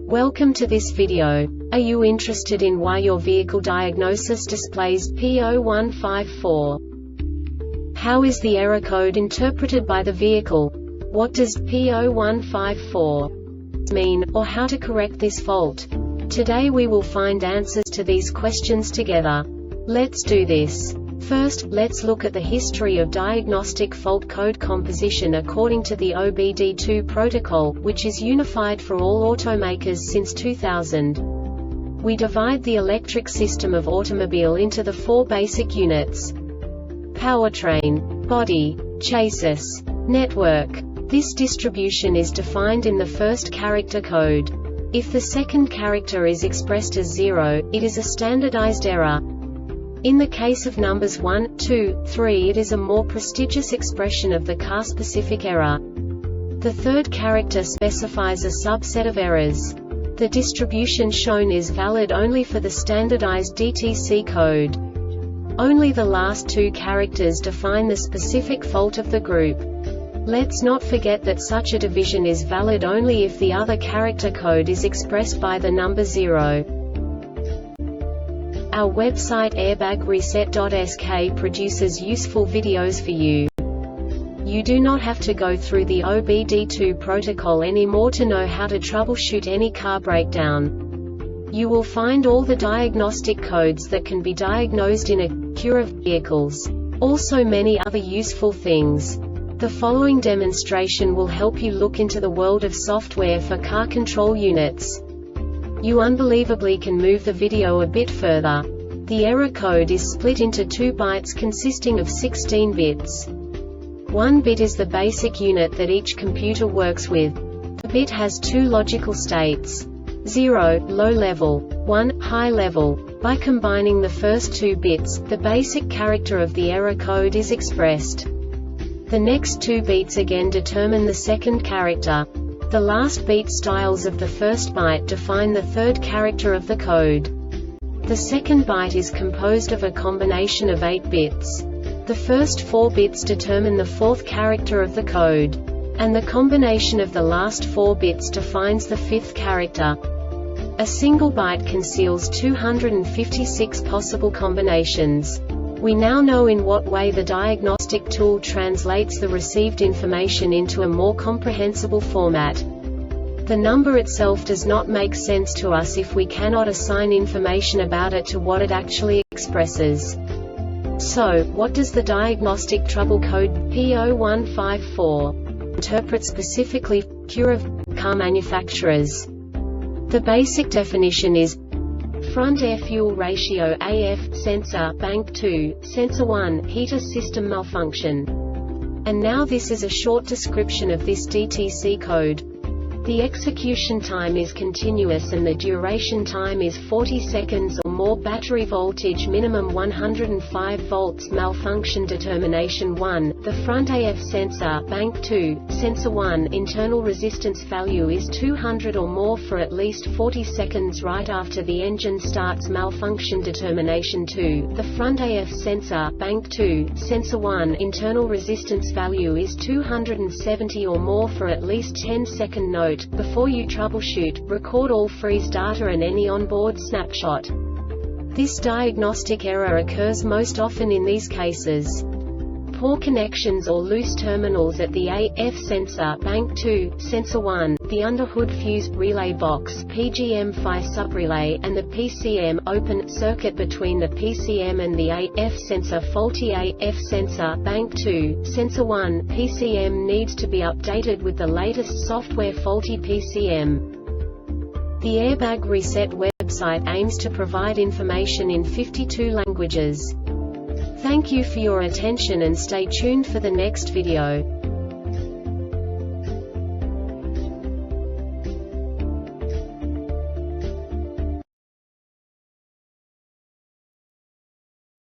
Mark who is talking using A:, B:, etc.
A: Welcome to this video. Are you interested in why your vehicle diagnosis displays P0154? How is the error code interpreted by the vehicle? What does P0154 mean, or how to correct this fault? Today we will find answers to these questions together. Let's do this. First, let's look at the history of diagnostic fault code composition according to the OBD2 protocol, which is unified for all automakers since 2000. We divide the electric system of automobile into the four basic units: powertrain, body, chassis, network. This distribution is defined in the first character code. If the second character is expressed as 0, it is a standardized error. In the case of numbers 1, 2, 3, it is a more prestigious expression of the car-specific error. The third character specifies a subset of errors. The distribution shown is valid only for the standardized DTC code. Only the last two characters define the specific fault of the group. Let's not forget that such a division is valid only if the other character code is expressed by the number 0. Our website airbagreset.sk produces useful videos for you. You do not have to go through the OBD2 protocol anymore to know how to troubleshoot any car breakdown. You will find all the diagnostic codes that can be diagnosed in Acura vehicles. Also many other useful things. The following demonstration will help you look into the world of software for car control units. You unbelievably can move the video a bit further. The error code is split into 2 bytes consisting of 16 bits. 1 bit is the basic unit that each computer works with. The bit has 2 logical states: 0, low level, 1, high level. By combining the first 2 bits, the basic character of the error code is expressed. The next 2 beats again determine the second character. The last beat styles of the first byte define the third character of the code. The second byte is composed of a combination of 8 bits. The first 4 bits determine the fourth character of the code. And the combination of the last 4 bits defines the fifth character. A single byte conceals 256 possible combinations. We now know in what way the diagnostic tool translates the received information into a more comprehensible format. The number itself does not make sense to us if we cannot assign information about it to what it actually expresses. So, what does the Diagnostic Trouble Code P0154 interpret specifically for Acura car manufacturers? The basic definition is front air fuel ratio AF sensor bank 2 sensor 1 heater system malfunction. And now this is a short description of this DTC code. The execution time is continuous and the duration time is 40 seconds or more. Battery voltage minimum 105 volts. Malfunction determination 1. The front AF sensor bank 2 sensor 1 internal resistance value is 200 or more for at least 40 seconds right after the engine starts. Malfunction determination 2. The front AF sensor bank 2 sensor 1 internal resistance value is 270 or more for at least 10-second. Note: before you troubleshoot, record all freeze data and any onboard snapshot. This diagnostic error occurs most often in these cases: poor connections or loose terminals at the AF sensor bank 2 sensor 1, the underhood fuse relay box PGM-PHY subrelay, and the PCM open circuit between the PCM and the AF sensor. Faulty AF sensor bank 2 sensor 1 PCM needs to be updated with the latest software. Faulty PCM. The Airbag Reset website aims to provide information in 52 languages. Thank you for your attention and stay tuned for the next video.